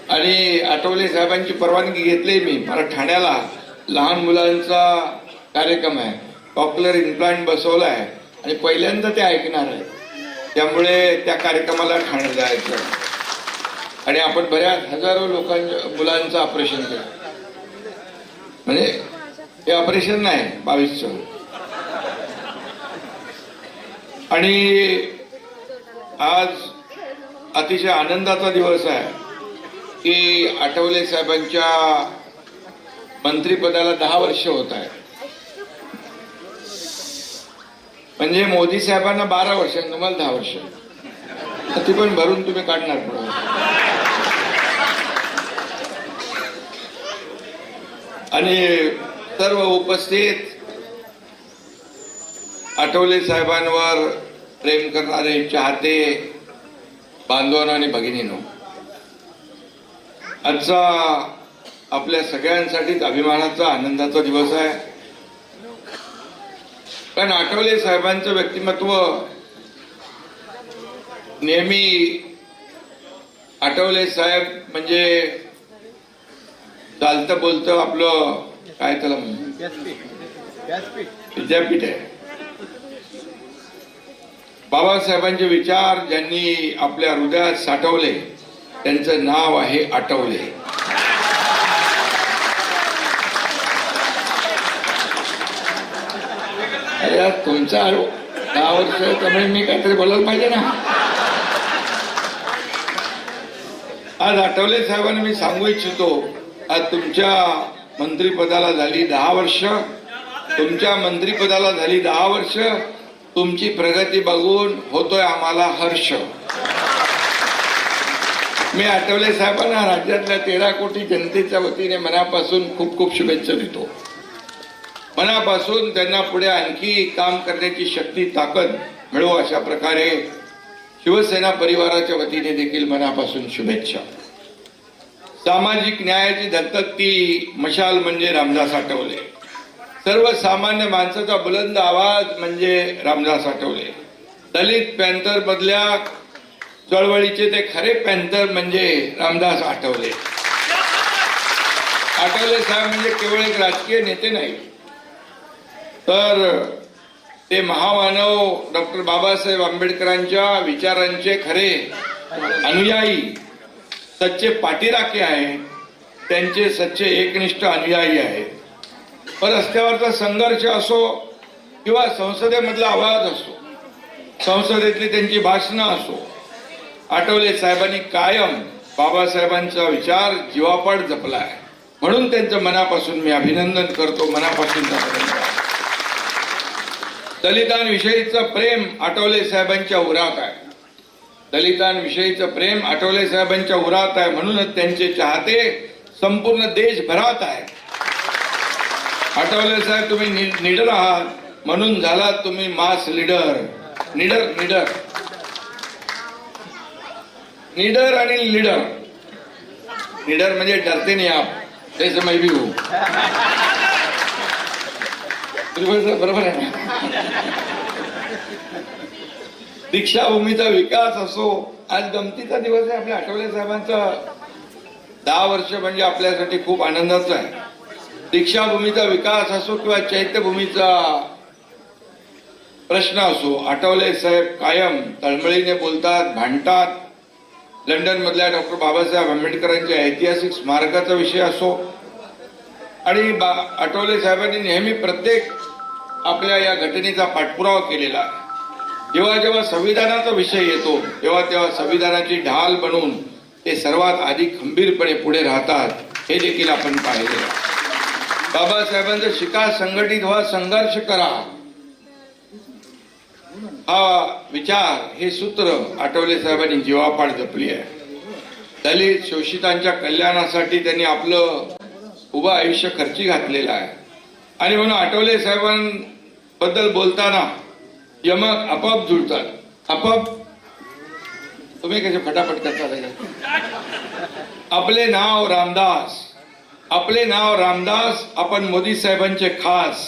आणि आठवले साहेबांची परवानगी घेतली मी. मला ठाण्याला लहान मुलांचा कार्यक्रम आहे, कॉक्लिअर इम्प्लांट बसवला आहे आणि पहिल्यांदा ते ऐकणार आहे. त्यामुळे त्या कार्यक्रमाला ठाण्यात जायचं आणि आपण बऱ्याच हजारो लोकांच्या मुलांचं ऑपरेशन केलं. म्हणजे हे ऑपरेशन नाही 22चं. आणि आज अतिशय आनंदाचा दिवस आहे की आठवले साहेबांच्या मंत्रिपदाला 10 वर्ष होत आहे. म्हणजे मोदी साहेबांना 12 वर्ष, तुम्हाला 10 वर्ष, ती पण भरून तुम्ही काढणार पुढे. आणि सर्व उपस्थित आठवले साहेबांवर प्रेम करणारे चाहते बांधवांनो आणि भगिनींनो, आजचा आपल्या सगळ्यांसाठीच अभिमानाचा आनंदाचा दिवस आहे. कारण आठवले साहेबांचं व्यक्तिमत्व नेहमी, आठवले साहेब म्हणजे चालतं बोलतं आपलं काय त्याला विद्यापीठ आहे. बाबासाहेबांचे विचार ज्यांनी आपल्या हृदयात साठवले त्यांचं नाव आहे आठवले. अरे तुमचा 10 वर्ष त्यामुळे मी काहीतरी बोलायला पाहिजे ना. आज आठवले साहेबांना मी सांगू इच्छितो, आज तुमच्या मंत्रिपदाला झाली 10 वर्ष, तुमच्या मंत्रिपदाला झाली 10 वर्ष. तुमची प्रगती बघून होतोय आम्हाला हर्ष. मी आठवले साहेबांना राज्यातल्या 13 कोटी जनतेच्या वतीने मनापासून खूप खूप शुभेच्छा देतो. मनापासून त्यांना पुढे आणखी काम करण्याची शक्ती, ताकद मिळो अशा प्रकारे शिवसेना परिवाराच्या वतीने देखील मनापासून शुभेच्छा. सामाजिक न्यायाची धगधगती मशाल म्हणजे रामदास आठवले. सर्वसामान्य माणसाचा बुलंद आवाज म्हणजे रामदास आठवले. दलित पॅंथर मधल्या चळवळीचे ते खरे पॅंथर म्हणजे रामदास आठवले. आठवले साहेब म्हणजे केवळ एक राजकीय नेते नाही, तर ते महामानव डॉक्टर बाबासाहेब आंबेडकरांच्या विचारांचे खरे अनुयायी, सच्चे पाठीराखे आहेत. त्यांचे सच्चे एकनिष्ठ अनुयायी आहेत. पण रस्त्यावरचा संघर्ष असो किंवा संसदेमधला आवाज असो, संसदेतली त्यांची भाषणं असो, आठवले साहेबांनी कायम बाबासाहेबांचा विचार जीवापाड जपला आहे. म्हणून त्यांचं मनापासून मी अभिनंदन करतो, मनापासून अभिनंदन. दलितांविषयीचं प्रेम आठवले साहेबांच्या उरात आहे. दलितांविषयीचं प्रेम आठवले साहेबांच्या उरात आहे. म्हणूनच त्यांचे चाहते संपूर्ण देशभरात आहे. आठवले साहेब तुम्ही निडर आहात, म्हणून झालात तुम्ही मास लीडर. निडर निडर निडर आणि लीडर. निडर म्हणजे डरते नहीं आप, जैसे मैं भी हूं. बरोबर आहे ना. दीक्षाभूमीचा विकास असो, आज गमतीचा दिवस आहे आपल्या आठवले साहेबांचा 10 वर्ष म्हणजे आपल्यासाठी खूप आनंदाचं आहे. दीक्षाभूमीचा विकास असो किंवा चैत्यभूमीचा प्रश्न असो, आठवले साहेब कायम तळमळीने बोलतात, भांडतात. लंडन मधल्या डॉक्टर बाबासाहेब आंबेडकरांच्या ऐतिहासिक स्मारकाचा विषय असो, आणि आठवले साहेबांनी नेहमी प्रत्येक आपल्या या घटनेचा पाठपुरावा केलेला आहे. जेव्हा जेव्हा संविधानाचा विषय येतो तेव्हा तेव्हा संविधानाची ढाल बनून ते सर्वात आधी खंबीरपणे पुढे राहतात. हे देखील आपण पाहिले. बाबासाहेबांचं शिका, संघटित व्हा, संघर्ष करा, हा विचार, हे सूत्र आठवले साहेबांनी जीवापाड जपली आहे. दलित शोषितांच्या कल्याणासाठी त्यांनी आपलं उभं आयुष्य खर्ची घातलेलं आहे. आणि म्हणून आठवले साहेबांबद्दल बोलताना यमक आपोआप जुळतात. आपोआप तुम्ही कसे फटाफट करता. आपले नाव रामदास, आपले नाव रामदास, आपण मोदी साहेबांचे खास.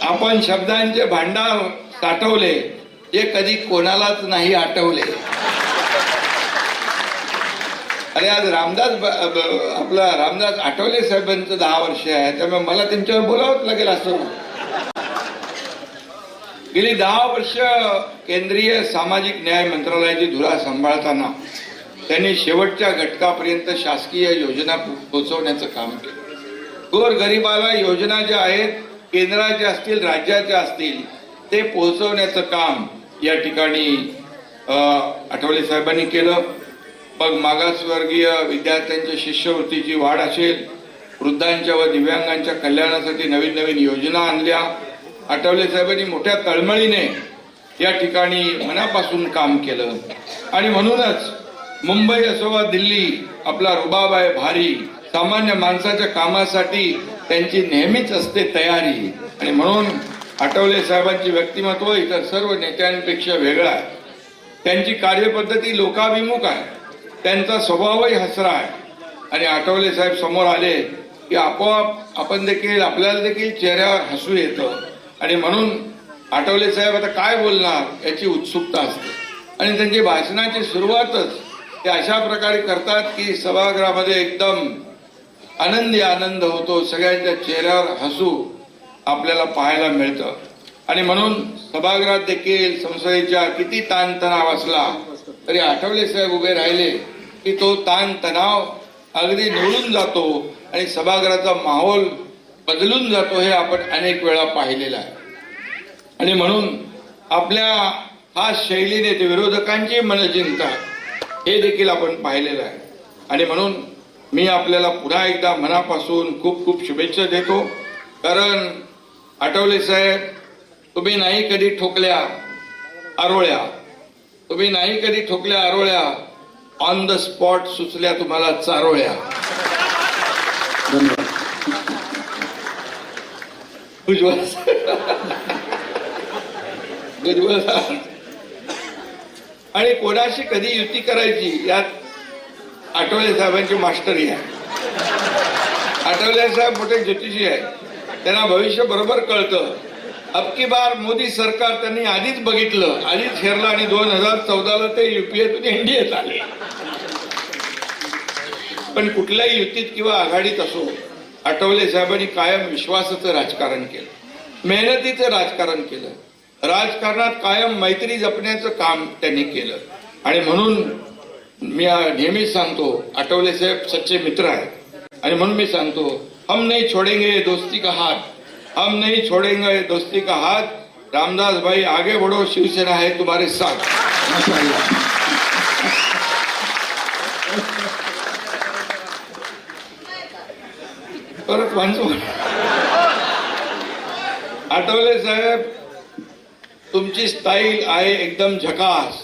आपण शब्दांचे भांडार साठवले, जे कधी कोणालाच नाही आठवले. अरे आज आपला रामदास आठवले साहेबांचं 10 वर्ष आहे, त्यामुळे मला त्यांच्यावर बोलावंच लागेल. असं गेली 10 वर्ष केंद्रीय सामाजिक न्याय मंत्रालयाची धुरा सांभाळताना त्यांनी शेवटच्या घटकापर्यंत शासकीय योजना पोहोचवण्याचं काम केलं. गोरगरिबाला योजना ज्या आहेत, केंद्राच्या असतील राज्याच्या असतील, ते पोहोचवण्याचं काम या ठिकाणी आठवले साहेबांनी केलं. मग मागासवर्गीय विद्यार्थ्यांच्या शिष्यवृत्तीची वाढ असेल, वृद्धांच्या व दिव्यांगांच्या कल्याणासाठी नवीन नवीन योजना आणल्या. आठवले साहेबांनी मोठ्या तळमळीने या ठिकाणी मनापासून काम केलं. आणि म्हणूनच मुंबई असो वा दिल्ली, आपला रुबाब आहे भारी. सामान्य माणसाच्या कामासाठी त्यांची नेहमीच असते तयारी. आणि म्हणून आठवले साहेबांचे व्यक्तिमत्व इतर सर्व नेत्यांपेक्षा वेगळं आहे. त्यांची कार्यपद्धती लोकाभिमुख आहे, त्यांचा स्वभावही हसरा आहे. आणि आठवले साहेब समोर आले की आपोआप आपल्याला देखील चेहऱ्यावर हसू येतं. आणि म्हणून आठवले साहेब आता काय बोलणार याची उत्सुकता असते. आणि त्यांची भाषणाची सुरुवातच ते अशा प्रकारे करतात की सभागृहामध्ये एकदम आनंद होतो. सगळ्यांच्या चेहऱ्यावर हसू आपल्याला पाहायला मिळतं. आणि म्हणून सभागृहात देखील संसदेच्या किती ताणतणाव असला तरी आठवले साहेब उभे राहिले की तो ताणतणाव अगदी निवळून जातो आणि सभागृहाचा माहोल बदलून जातो. हे आपण अनेक वेळा पाहिलेलं आहे. आणि म्हणून आपल्या खास शैलीने ते विरोधकांची मन जिंकतात हे देखील आपण पाहिलेलं आहे. आणि म्हणून मी आपल्याला पुन्हा एकदा मनापासून खूप खूप शुभेच्छा देतो. कारण आठवले साहेब, तुम्ही नाही कधी ठोकल्या आरोळ्या, तुम्ही नाही कधी ठोकल्या आरोळ्या, ऑन द स्पॉट सुचल्या तुम्हाला चारोळ्या. आणि कोणाशी कधी युती करायची यात आठवले साहेबांची मास्टरी आहे. आठवले साहेब मोठे ज्योतिषी आहे, त्यांना भविष्य बरोबर कळतं. अबकी बार मोदी सरकार त्यांनी आधीच बघितलं, आधीच हेरलं आणि 2014ला ते युपीएतून एनडीएत आले. पण कुठल्याही युतीत किंवा आघाडीत असो, आठवले साहेबांनी कायम विश्वासाचं राजकारण केलं, मेहनतीचं राजकारण केलं. राजकारणात कायम मैत्री जपण्याचं काम त्यांनी केलं. आणि म्हणून मी नेहमीच सांगतो, आठवले साहेब सच्चे मित्र आहेत. आणि म्हणून मी सांगतो, हम नहीं छोड़ेंगे दोस्ती का हाथ, हम नहीं छोड़ेंगे दोस्ती का हाथ. रामदास भाई आगे बढ़ो, शिवसेना है तुम्हारे साथ. परत माणसं, आठवले साहेब तुमची स्टाईल आहे एकदम झकास,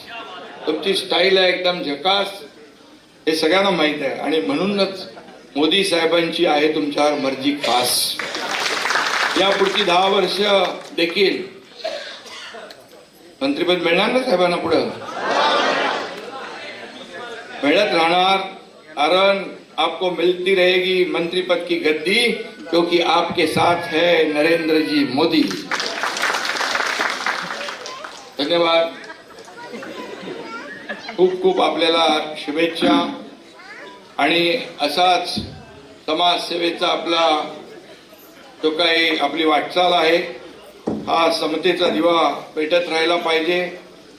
तुमची स्टाईल आहे एकदम झकास, हे सगळ्यांना माहित आहे. आणि म्हणूनच मोदी साहेबांची आहे तुमच्यावर मर्जी खास. या पुढची 10 वर्ष देखील मंत्रिपद मिळणार ना साहेबांना, पुढं मिळत राहणार. कारण आपको मिलती रहेगी मंत्रिपद की गद्दी, क्योंकि आपके साथ है नरेंद्र जी मोदी. धन्यवाद. खूप खूप आपल्याला शुभेच्छा. आणि असाच समाजसेवेचा आपला जो काही आपली वाटचाल आहे, हा समतेचा दिवा पेटत राहिला पाहिजे,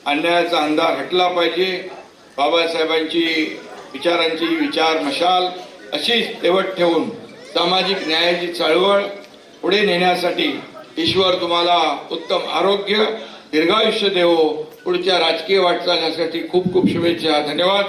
अन्यायाचा अंधार हटला पाहिजे. बाबासाहेबांची विचारांची विचार मशाल अशीच तेवत ठेवून सामाजिक न्यायाची चळवळ पुढे नेण्यासाठी ईश्वर तुम्हाला उत्तम आरोग्य, दीर्घायुष्य देवो. पुढच्या राजकीय वाटचालीसाठी खूप खूप शुभेच्छा. धन्यवाद.